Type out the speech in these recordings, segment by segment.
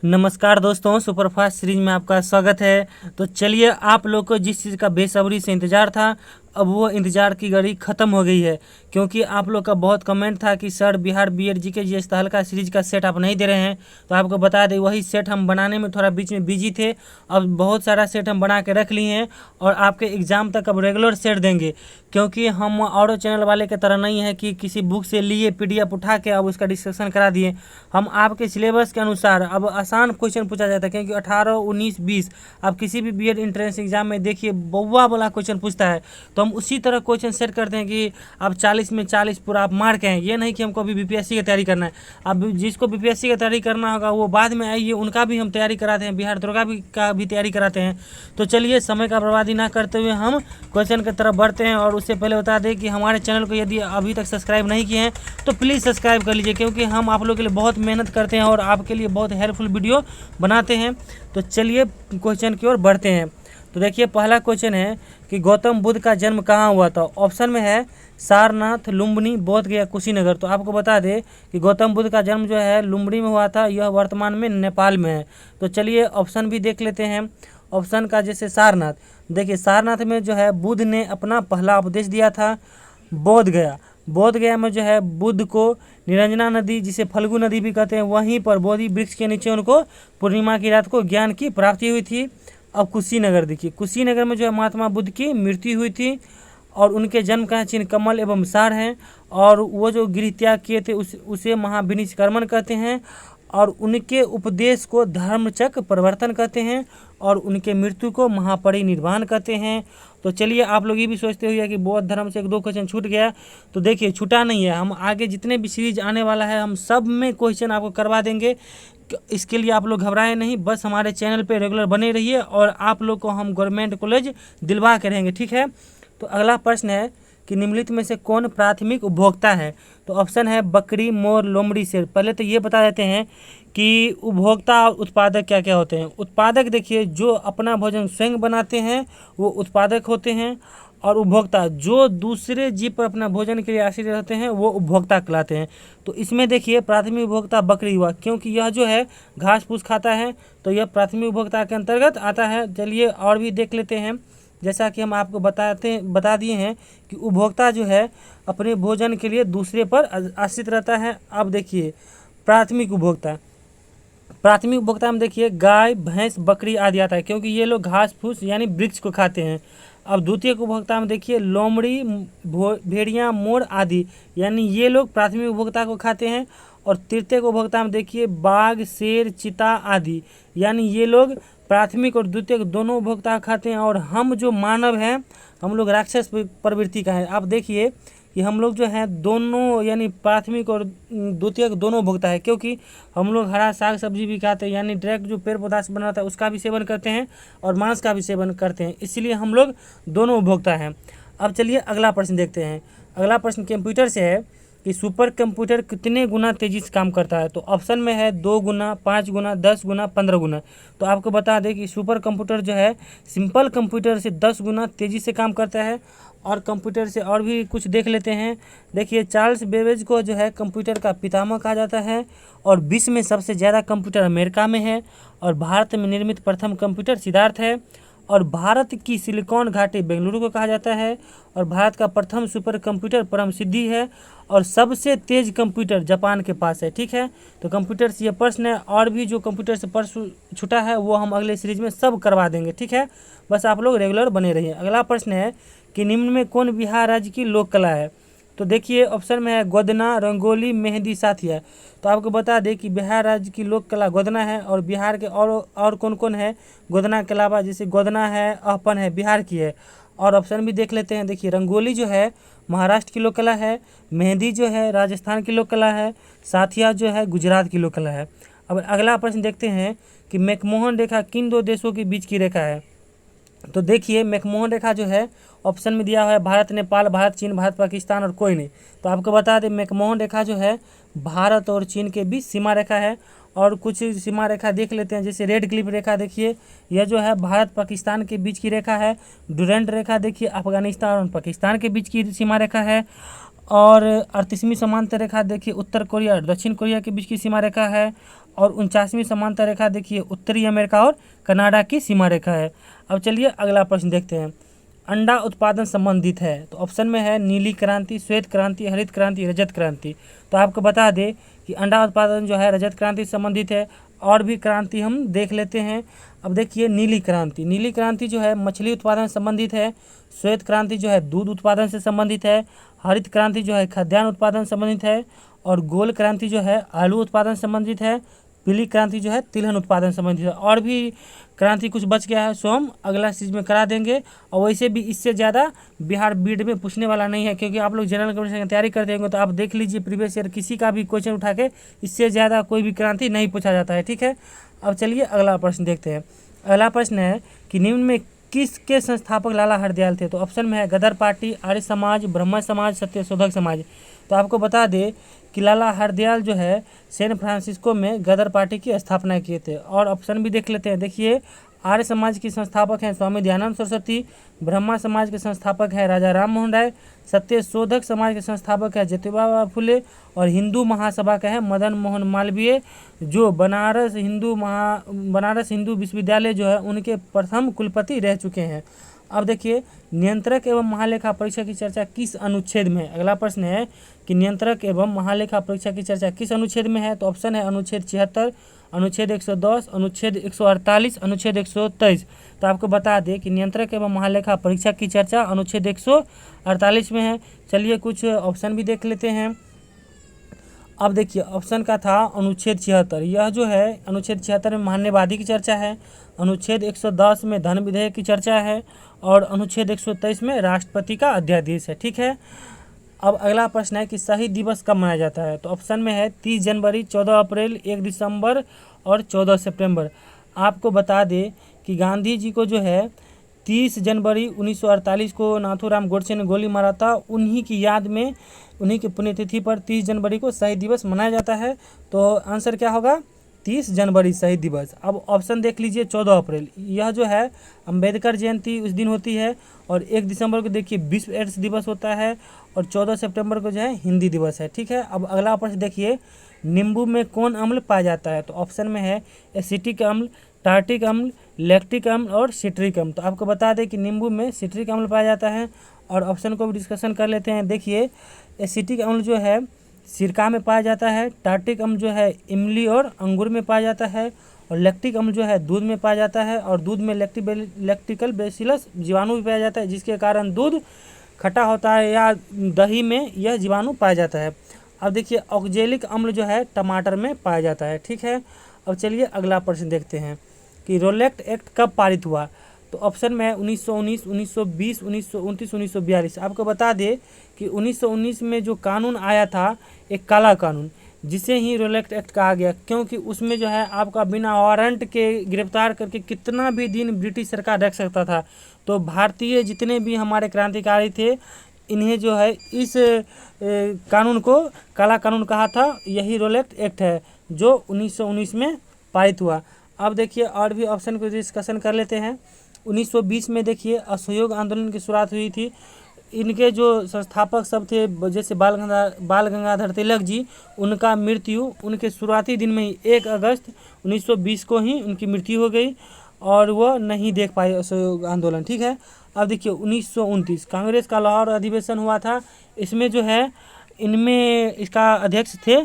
नमस्कार दोस्तों, superfast series में आपका स्वागत है। तो चलिए, आप लोग को जिस चीज़ का बेसब्री से इंतज़ार था, अब वो इंतज़ार की घड़ी ख़त्म हो गई है। क्योंकि आप लोग का बहुत कमेंट था कि sir Bihar BEd GK GS हल्का सीरीज का सेट आप नहीं दे रहे हैं। तो आपको बता दें, वही सेट हम बनाने में थोड़ा बीच में बिजी थे। अब बहुत सारा सेट हम बना के रख लिए हैं और आपके एग्ज़ाम तक अब रेगुलर सेट देंगे। क्योंकि हम और चैनल वाले की तरह नहीं है कि किसी बुक से लिए PDF उठा के अब उसका डिस्कशन करा दिए। हम आपके सिलेबस के अनुसार अब आसान क्वेश्चन पूछा जाता है। क्योंकि 18, 19, 20 आप किसी भी बीएड एंट्रेंस एग्जाम में देखिए, बउआ वाला क्वेश्चन पूछता है। तो हम उसी तरह क्वेश्चन सेट करते हैं कि आप 40 में 40 पूरा आप मार के हैं। ये नहीं कि हमको अभी BPSC की तैयारी करना है। अब जिसको BPSC की तैयारी करना होगा वो बाद में आइए, उनका भी हम तैयारी कराते हैं, बिहार दुर्गा का भी तैयारी कराते हैं। तो चलिए, समय का बर्बादी ना करते हुए हम क्वेश्चन की तरफ बढ़ते हैं। और उससे पहले बता दें कि हमारे चैनल को यदि अभी तक सब्सक्राइब नहीं किए हैं तो प्लीज़ सब्सक्राइब कर लीजिए। क्योंकि हम आप लोगों के लिए बहुत मेहनत करते हैं और आपके लिए बहुत हेल्पफुल वीडियो बनाते हैं। तो चलिए क्वेश्चन की ओर बढ़ते हैं। तो देखिए, पहला क्वेश्चन है कि गौतम बुद्ध का जन्म कहाँ हुआ था। ऑप्शन में है सारनाथ, लुम्बिनी, बोध गया, कुशीनगर। तो आपको बता दें कि गौतम बुद्ध का जन्म जो है लुम्बिनी में हुआ था। यह वर्तमान में नेपाल में है। तो चलिए ऑप्शन भी देख लेते हैं। ऑप्शन का जैसे सारनाथ, देखिए सारनाथ में जो है बुद्ध ने अपना पहला उपदेश दिया था। बोध गया में जो है बुद्ध को निरंजना नदी, जिसे फल्गु नदी भी कहते हैं, वहीं पर बोधि वृक्ष के नीचे उनको पूर्णिमा की रात को ज्ञान की प्राप्ति हुई थी। अब कुशीनगर देखिए, कुशीनगर में जो है महात्मा बुद्ध की मृत्यु हुई थी और उनके जन्म का चिन्ह कमल एवं सार हैं। और वो जो गृह त्याग किए थे उसे महाविनिष्कर्मण कहते हैं। और उनके उपदेश को धर्मचक्र परिवर्तन कहते हैं और उनके मृत्यु को महापरिनिर्वाण कहते हैं। तो चलिए, आप लोग ये भी सोचते हुए कि बौद्ध धर्म से 1-2 क्वेश्चन छूट गया। तो देखिए, छूटा नहीं है। हम आगे जितने भी सीरीज आने वाला है हम सब में क्वेश्चन आपको करवा देंगे। इसके लिए आप लोग घबराए नहीं, बस हमारे चैनल पे रेगुलर बने रहिए और आप लोग को हम गवर्नमेंट कॉलेज दिलवा के रहेंगे, ठीक है। तो अगला प्रश्न है कि निम्नलिखित में से कौन प्राथमिक उपभोक्ता है। तो ऑप्शन है बकरी, मोर, लोमड़ी, शेर। पहले तो ये बता देते हैं कि उपभोक्ता और उत्पादक क्या क्या होते हैं। उत्पादक देखिए, जो अपना भोजन स्वयं बनाते हैं वो उत्पादक होते हैं। और उपभोक्ता जो दूसरे जीव पर अपना भोजन के लिए आश्रित रहते हैं वो उपभोक्ता कहलाते हैं। तो इसमें देखिए प्राथमिक उपभोक्ता बकरी हुआ, क्योंकि यह जो है घास फूस खाता है, तो यह प्राथमिक उपभोक्ता के अंतर्गत आता है। चलिए और भी देख लेते हैं। जैसा कि हम आपको बता दिए हैं कि उपभोक्ता जो है अपने भोजन के लिए दूसरे पर आश्रित रहता है। अब देखिए प्राथमिक उपभोक्ता में देखिए गाय, भैंस, बकरी आदि आता है, क्योंकि ये लोग घास फूस यानी वृक्ष को खाते हैं। अब द्वितीयक उपभोक्ता में देखिए लोमड़ी, भेड़िया, मोर आदि, यानी ये लोग प्राथमिक उपभोक्ता को खाते हैं। और तृतीयक उपभोक्ता में देखिए बाघ, शेर, चीता आदि, यानी ये लोग प्राथमिक और द्वितीयक दोनों उपभोक्ता खाते हैं। और हम जो मानव हैं, हम लोग राक्षस प्रवृत्ति का है। आप देखिए कि हम लोग जो हैं दोनों यानी प्राथमिक और द्वितीयक दोनों उपभोक्ता है। क्योंकि हम लोग हरा साग सब्जी भी खाते हैं, यानी डायरेक्ट जो पेड़ पौधा से बना था उसका भी सेवन करते हैं और मांस का भी सेवन करते हैं, इसलिए हम लोग दोनों उपभोक्ता हैं। अब चलिए अगला प्रश्न देखते हैं। अगला प्रश्न कंप्यूटर से है कि सुपर कंप्यूटर कितने गुना तेज़ी से काम करता है। तो ऑप्शन में है 2 गुना, 5 गुना, 10 गुना, 15 गुना। तो आपको बता दें कि सुपर कंप्यूटर जो है सिंपल कंप्यूटर से 10 गुना तेज़ी से काम करता है। और कंप्यूटर से और भी कुछ देख लेते हैं। देखिए चार्ल्स बेबेज को जो है कंप्यूटर का पितामह कहा जाता है। और विश्व में सबसे ज़्यादा कंप्यूटर अमेरिका में है। और भारत में निर्मित प्रथम कंप्यूटर सिद्धार्थ है। और भारत की सिलिकॉन घाटी बेंगलुरु को कहा जाता है। और भारत का प्रथम सुपर कंप्यूटर परम सिद्धि है। और सबसे तेज़ कंप्यूटर जापान के पास है, ठीक है। तो कंप्यूटर से ये प्रश्न है, और भी जो कंप्यूटर से प्रश्न छूटा है वो हम अगले सीरीज में सब करवा देंगे, ठीक है। बस आप लोग रेगुलर बने रहिए। अगला प्रश्न है कि निम्न में कौन बिहार राज्य की लोक कला है। तो देखिए ऑप्शन में है गोदना, रंगोली, मेहंदी, साथिया। तो आपको बता दें कि बिहार राज्य की लोक कला गोदना है। और बिहार के और कौन कौन है गोदना के अलावा, जैसे गोदना है, अहपन है, बिहार की है। और ऑप्शन भी देख लेते हैं। देखिए रंगोली जो है महाराष्ट्र की लोक कला है, मेहंदी जो है राजस्थान की लोक कला है, साथिया जो है गुजरात की लोक कला है। अब अगला प्रश्न देखते हैं कि मैकमोहन रेखा किन 2 देशों के बीच की रेखा है। तो देखिए मैकमोहन रेखा जो है ऑप्शन में दिया हुआ है भारत नेपाल, भारत चीन, भारत पाकिस्तान और कोई नहीं। तो आपको बता दें मैकमोहन रेखा जो है भारत और चीन के बीच सीमा रेखा है। और कुछ सीमा रेखा देख लेते हैं, जैसे रेड क्लिफ रेखा देखिए, यह जो है भारत पाकिस्तान के बीच की रेखा है। डुरेंट रेखा देखिए अफगानिस्तान और पाकिस्तान के बीच की सीमा रेखा है। और 38वीं समांतर रेखा देखिए उत्तर कोरिया और दक्षिण कोरिया के बीच की सीमा रेखा है। और 49वीं समांतर रेखा देखिए उत्तरी अमेरिका और कनाडा की सीमा रेखा है। अब चलिए अगला प्रश्न देखते हैं। अंडा उत्पादन संबंधित है, तो ऑप्शन में है नीली क्रांति, श्वेत क्रांति, हरित क्रांति, रजत क्रांति। तो आपको बता दें कि अंडा उत्पादन जो है रजत क्रांति से संबंधित है। और भी क्रांति हम देख लेते हैं। अब देखिए नीली क्रांति, नीली क्रांति जो है मछली उत्पादन से संबंधित है। श्वेत क्रांति जो है दूध उत्पादन से संबंधित है। हरित क्रांति जो है खाद्यान्न उत्पादन से संबंधित है। और गोल क्रांति जो है आलू उत्पादन से संबंधित है। पीली क्रांति जो है तिलहन उत्पादन से संबंधित है। और भी क्रांति कुछ बच गया है, सो हम अगला चीज़ में करा देंगे। और वैसे भी इससे ज़्यादा बिहार बीड में पूछने वाला नहीं है, क्योंकि आप लोग जनरल कमीशन की तैयारी करते होंगे तो आप देख लीजिए प्रीवियस ईयर किसी का भी क्वेश्चन उठा के इससे ज़्यादा कोई भी क्रांति नहीं पूछा जाता है। ठीक है, अब चलिए अगला प्रश्न देखते हैं। अगला प्रश्न है कि निम्न में किसके संस्थापक लाला हरदयाल थे? तो ऑप्शन में है गदर पार्टी, आर्य समाज, ब्रह्म समाज, सत्यशोधक समाज। तो आपको बता दें कि लाला हरदयाल जो है सैन फ्रांसिस्को में गदर पार्टी की स्थापना किए थे। और ऑप्शन भी देख लेते हैं। देखिए आर्य समाज की संस्थापक हैं स्वामी दयानंद सरस्वती, ब्रह्मा समाज के संस्थापक हैं राजा राम मोहन राय, सत्यशोधक समाज के संस्थापक है ज्योतिबा फुले, और हिंदू महासभा का है मदन मोहन मालवीय, जो बनारस हिंदू विश्वविद्यालय जो है उनके प्रथम कुलपति रह चुके हैं। अब देखिए नियंत्रक एवं महालेखा परीक्षा की चर्चा किस अनुच्छेद में है? अगला प्रश्न है कि नियंत्रक एवं महालेखा परीक्षा की चर्चा किस अनुच्छेद में है? तो ऑप्शन है अनुच्छेद 76, अनुच्छेद 110, अनुच्छेद 148, अनुच्छेद 123। तो आपको बता दें कि नियंत्रक एवं महालेखा परीक्षा की चर्चा अनुच्छेद 148 में है। चलिए कुछ ऑप्शन भी देख लेते हैं। अब देखिए ऑप्शन का था अनुच्छेद 76, यह जो है अनुच्छेद 76 में महान्यवादी की चर्चा है। अनुच्छेद 110 में धन विधेयक की चर्चा है। और अनुच्छेद 123 में राष्ट्रपति का अध्यादेश है। ठीक है, अब अगला प्रश्न है कि शहीद दिवस कब मनाया जाता है? तो ऑप्शन में है 30 जनवरी, 14 अप्रैल, 1 दिसंबर और 14 सितंबर। आपको बता दें कि गांधी जी को जो है 30 जनवरी 1948 को नाथूराम गोडसे ने गोली मारा था। उन्हीं की याद में, उन्हीं की पुण्यतिथि पर 30 जनवरी को शहीद दिवस मनाया जाता है। तो आंसर क्या होगा? 30 जनवरी शहीद दिवस। अब ऑप्शन देख लीजिए 14 अप्रैल, यह जो है अंबेडकर जयंती उस दिन होती है। और 1 दिसंबर को देखिए विश्व एड्स दिवस होता है। और 14 सितंबर को जो है हिंदी दिवस है। ठीक है, अब अगला प्रश्न देखिए, नींबू में कौन अम्ल पाया जाता है? तो ऑप्शन में है एसिटिक अम्ल, टार्टिक अम्ल, लैक्टिक अम्ल और सिट्रिक अम्ल। तो आपको बता दें कि नींबू में सिट्रिक अम्ल पाया जाता है। और ऑप्शन को भी डिस्कशन कर लेते हैं। देखिए एसिटिक अम्ल जो है सिरका में पाया जाता है। टार्टिक अम्ल जो है इमली और अंगूर में पाया जाता है। और लैक्टिक अम्ल जो है दूध में पाया जाता है। और दूध में लैक्टिकल बेसिलस जीवाणु भी पाया जाता है, जिसके कारण दूध खट्टा होता है, या दही में यह जीवाणु पाया जाता है। अब देखिए ऑक्जेलिक अम्ल जो है टमाटर में पाया जाता है। ठीक है, अब चलिए अगला प्रश्न देखते हैं कि रोलेक्ट एक्ट कब पारित हुआ? तो ऑप्शन में है 1919, 1920, 1929, 1942। आपको बता दें कि 1919 में जो कानून आया था, एक काला कानून, जिसे ही रोलेक्ट एक्ट कहा गया, क्योंकि उसमें जो है आपका बिना वारंट के गिरफ्तार करके कितना भी दिन ब्रिटिश सरकार रख सकता था। तो भारतीय जितने भी हमारे क्रांतिकारी थे, इन्हें जो है इस कानून को काला कानून कहा था। यही रोलेक्ट एक्ट है जो 1919 में पारित हुआ। अब देखिए और भी ऑप्शन को डिस्कशन कर लेते हैं। 1920 में देखिए असहयोग आंदोलन की शुरुआत हुई थी। इनके जो संस्थापक सब थे, जैसे बाल गंगाधर तिलक जी, उनका मृत्यु उनके शुरुआती दिन में ही 1 अगस्त 1920 को ही उनकी मृत्यु हो गई, और वह नहीं देख पाए असहयोग आंदोलन। ठीक है, अब देखिए 1929 कांग्रेस का लाहौर अधिवेशन हुआ था। इसमें जो है इनमें इसका अध्यक्ष थे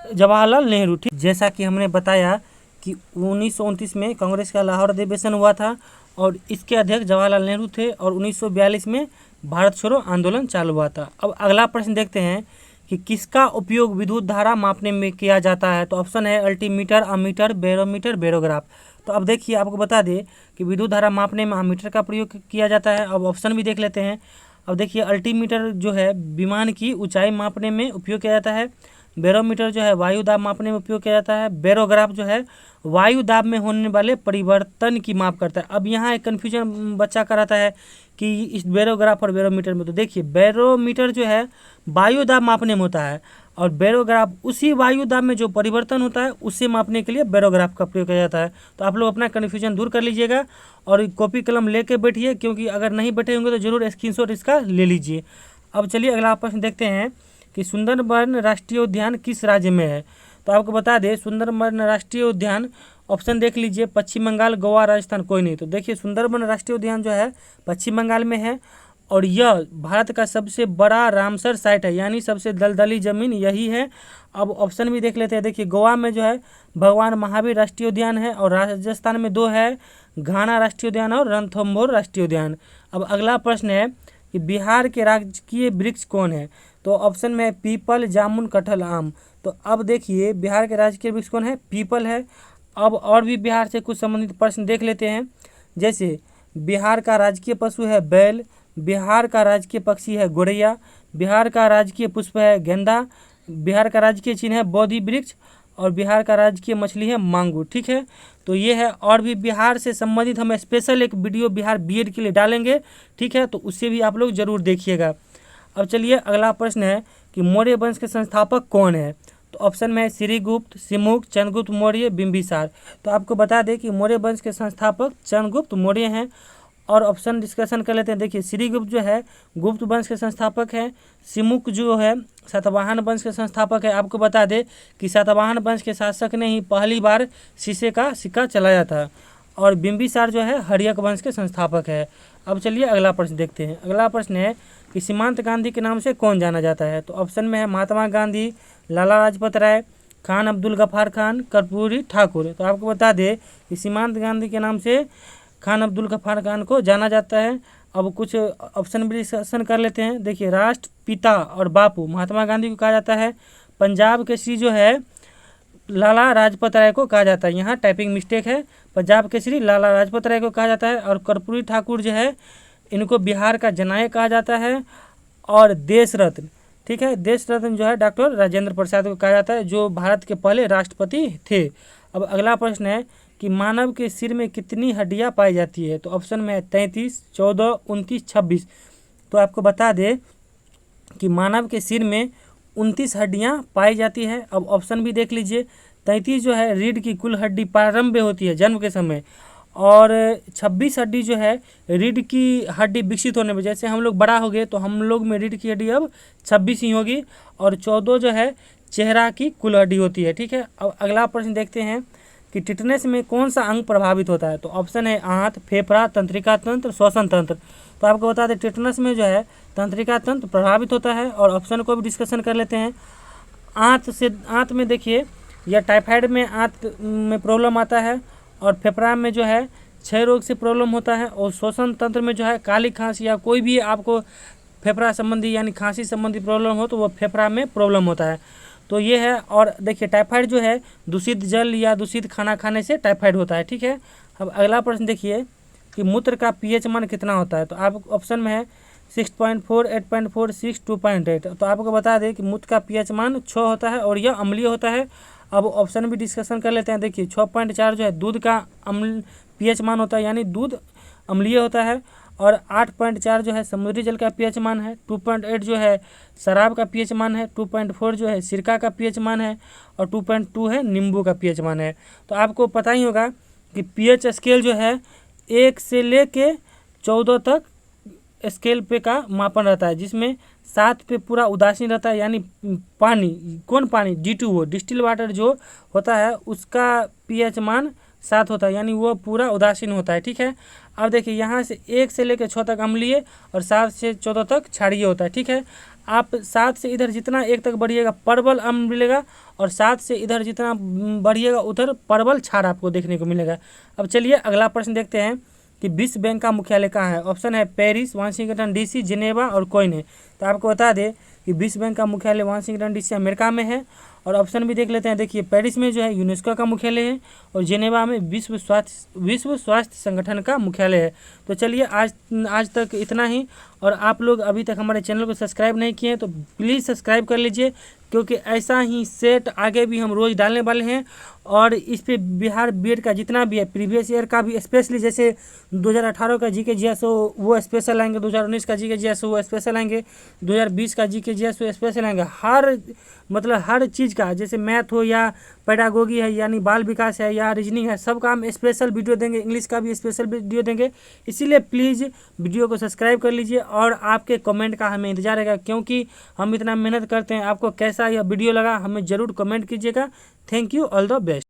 जवाहरलाल नेहरू। ठीक, जैसा कि हमने बताया कि 1929 में कांग्रेस का लाहौर अधिवेशन हुआ था और इसके अध्यक्ष जवाहरलाल नेहरू थे। और 1942 में भारत छोड़ो आंदोलन चालू हुआ था। अब अगला प्रश्न देखते हैं कि किसका उपयोग विद्युत धारा मापने में किया जाता है? तो ऑप्शन है अल्टीमीटर, अमीटर, बैरोमीटर, बैरोग्राफ। तो अब देखिए आपको बता दें कि विद्युत धारा मापने में अमीटर का प्रयोग किया जाता है। अब ऑप्शन भी देख लेते हैं। अब देखिए अल्टीमीटर जो है विमान की ऊंचाई मापने में उपयोग किया जाता है। बैरोमीटर जो है वायु दाब मापने में उपयोग किया जाता है। बैरोग्राफ जो है वायु दाब में होने वाले परिवर्तन की माप करता है। अब यहाँ एक कन्फ्यूजन बच्चा कराता है कि इस बैरोग्राफ और बैरोमीटर में। तो देखिए बैरोमीटर जो है वायु दाब मापने में होता है, और बैरोग्राफ उसी वायु दाब में जो परिवर्तन होता है उसे मापने के लिए बैरोग्राफ का प्रयोग किया जाता है। तो आप लोग अपना कन्फ्यूजन दूर कर लीजिएगा और कॉपी कलम लेके बैठिए, क्योंकि अगर नहीं बैठे होंगे तो जरूर स्क्रीनशॉट इसका ले लीजिए। अब चलिए अगला प्रश्न देखते हैं कि सुंदरबन राष्ट्रीय उद्यान किस राज्य में है? तो आपको बता दें सुंदरबन राष्ट्रीय उद्यान ऑप्शन देख लीजिए, पश्चिम बंगाल, गोवा, राजस्थान, कोई नहीं। तो देखिए सुंदरबन राष्ट्रीय उद्यान जो है पश्चिम बंगाल में है और यह भारत का सबसे बड़ा रामसर साइट है, यानी सबसे दलदली जमीन यही है। अब ऑप्शन भी देख लेते हैं। देखिए गोवा में जो है भगवान महावीर राष्ट्रीय उद्यान है और राजस्थान में 2 है, घाना राष्ट्रीय उद्यान और रणथंभौर राष्ट्रीय उद्यान। अब अगला प्रश्न है कि बिहार के राजकीय वृक्ष कौन है? तो ऑप्शन में है पीपल, जामुन, कटहल, आम। तो अब देखिए बिहार के राजकीय वृक्ष कौन है? पीपल है। अब और भी बिहार से कुछ संबंधित प्रश्न देख लेते हैं। जैसे बिहार का राजकीय पशु है बैल, बिहार का राजकीय पक्षी है गोरैया, बिहार का राजकीय पुष्प है गेंदा, बिहार का राजकीय चिन्ह है बोधि वृक्ष और बिहार का राजकीय मछली है मांगूर। ठीक है, तो ये है। और भी बिहार से संबंधित हम स्पेशल एक वीडियो बिहार बीएड के लिए डालेंगे, ठीक है, तो उससे भी आप लोग जरूर देखिएगा। अब चलिए अगला प्रश्न है कि मौर्य वंश के संस्थापक कौन है? तो ऑप्शन में है श्रीगुप्त, सिमुक्त, चंद्रगुप्त मौर्य, बिंबिसार। तो आपको बता दें कि मौर्य वंश के संस्थापक चंद्रगुप्त मौर्य हैं। और ऑप्शन डिस्कशन कर लेते हैं। देखिए श्रीगुप्त जो है गुप्त वंश के संस्थापक हैं, सिमुक्त जो है सातवाहन वंश के संस्थापक है। आपको बता दें कि सातवाहन वंश के शासक ने ही पहली बार शीशे का सिक्का चलाया था। और बिंबिसार जो है हर्यक वंश के संस्थापक है। अब चलिए अगला प्रश्न देखते हैं। अगला प्रश्न है कि सीमांत गांधी के नाम से कौन जाना जाता है? तो ऑप्शन में है महात्मा गांधी, लाला लाजपत राय, खान अब्दुल गफ्फार खान, कर्पूरी ठाकुर। तो आपको बता दें कि सीमांत गांधी के नाम से खान अब्दुल गफ्फार खान को जाना जाता है। अब कुछ ऑप्शन भी डिस्कशन कर लेते हैं। देखिए राष्ट्रपिता और बापू महात्मा गांधी को कहा जाता है, पंजाब केसरी जो है लाला लाजपत राय को कहा जाता है। यहाँ टाइपिंग मिस्टेक है, पंजाब केसरी लाला लाजपत राय को कहा जाता है। और कर्पूरी ठाकुर जो है इनको बिहार का जननायक कहा जाता है। और देश रत्न, ठीक है, देश रत्न जो है डॉक्टर राजेंद्र प्रसाद को कहा जाता है, जो भारत के पहले राष्ट्रपति थे। अब अगला प्रश्न है कि मानव के सिर में कितनी हड्डियां पाई जाती है? तो ऑप्शन में है 33, 14, 29, 26। तो आपको बता दें कि मानव के सिर में 29 हड्डियां पाई जाती है। अब ऑप्शन भी देख लीजिए। 33 जो है रीढ़ की कुल हड्डी प्रारंभ में होती है जन्म के समय, और 26 हड्डी जो है रीढ़ की हड्डी विकसित होने में, जैसे हम लोग बड़ा हो गए तो हम लोग में रीढ़ की हड्डी अब 26 ही होगी। और 14 जो है चेहरा की कुल हड्डी होती है। ठीक है, अब अगला प्रश्न देखते हैं कि टिटनेस में कौन सा अंग प्रभावित होता है? तो ऑप्शन है आंत, फेफड़ा, तंत्रिका तंत्र, श्वसन तंत्र। तो आपको बता दें टिटनेस में जो है तंत्रिका तंत्र प्रभावित होता है। और ऑप्शन को भी डिस्कशन कर लेते हैं। आंत में देखिए या टाइफाइड में आंत में प्रॉब्लम आता है, और फेफड़ा में जो है क्षय रोग से प्रॉब्लम होता है, और श्वसन तंत्र में जो है काली खांसी या कोई भी आपको फेफड़ा संबंधी यानी खांसी संबंधी प्रॉब्लम हो तो वो फेफड़ा में प्रॉब्लम होता है। तो ये है। और देखिए टाइफाइड जो है दूषित जल या दूषित खाना खाने से टाइफाइड होता है। ठीक है, अब अगला प्रश्न देखिए कि मूत्र का पीएच मान कितना होता है? तो आप ऑप्शन में है 6.4, 8.4, 6, 2.8। तो आपको बता दें कि मूत्र का पीएच मान 6 होता है और यह अम्लीय होता है। अब ऑप्शन भी डिस्कशन कर लेते हैं। देखिए 6.4 जो है दूध का पीएच मान होता है, यानी दूध अम्लीय होता है। और 8.4 जो है समुद्री जल का पीएच मान है। 2.8 जो है शराब का पीएच मान है। 2.4 जो है सिरका का पीएच मान है। और 2.2 है नींबू का पीएच मान है। तो आपको पता ही होगा कि पीएच स्केल जो है 1 से लेके 14 तक स्केल पे का मापन रहता है, जिसमें 7 पे पूरा उदासीन रहता है, यानी पानी, कौन पानी? D2O डिस्टिल वाटर जो होता है उसका पीएच मान 7 होता है, यानी वो पूरा उदासीन होता है। ठीक है, अब देखिए यहाँ से 1 से लेकर 6 तक अम्लीय और 7 से 14 तक क्षारीय होता है। ठीक है, आप 7 से इधर जितना 1 तक बढ़िएगा प्रबल अम्ल मिलेगा, और 7 से इधर जितना बढ़िएगा उधर प्रबल क्षार आपको देखने को मिलेगा। अब चलिए अगला प्रश्न देखते हैं कि विश्व बैंक का मुख्यालय कहाँ है? ऑप्शन है पेरिस, वाशिंगटन डीसी, जिनेवा और कोइन है। तो आपको बता दें कि विश्व बैंक का मुख्यालय वाशिंगटन डीसी अमेरिका में है। और ऑप्शन भी देख लेते हैं। देखिए पेरिस में जो है यूनेस्को का मुख्यालय है, और जिनेवा में विश्व स्वास्थ्य संगठन का मुख्यालय है। तो चलिए आज तक इतना ही। और आप लोग अभी तक हमारे चैनल को सब्सक्राइब नहीं किए हैं तो प्लीज़ सब्सक्राइब कर लीजिए, क्योंकि ऐसा ही सेट आगे भी हम रोज़ डालने वाले हैं। और इस पे बिहार बीएड का जितना भी है प्रीवियस ईयर का भी, स्पेशली जैसे 2018 का जीके जीएस वो स्पेशल आएंगे, 2019 का जीके जीएस वो स्पेशल आएंगे, 2020 का जीके जीएस वो स्पेशल आएंगे। हर चीज़ का, जैसे मैथ हो या पेडागोगी है यानी बाल विकास है या रीजनिंग है, सब का हम स्पेशल वीडियो देंगे। इंग्लिश का भी स्पेशल वीडियो देंगे। इसीलिए प्लीज़ वीडियो को सब्सक्राइब कर लीजिए और आपके कमेंट का हमें इंतजार रहेगा, क्योंकि हम इतना मेहनत करते हैं। आपको कैसा यह वीडियो लगा हमें ज़रूर कमेंट कीजिएगा। Thank you, all the best.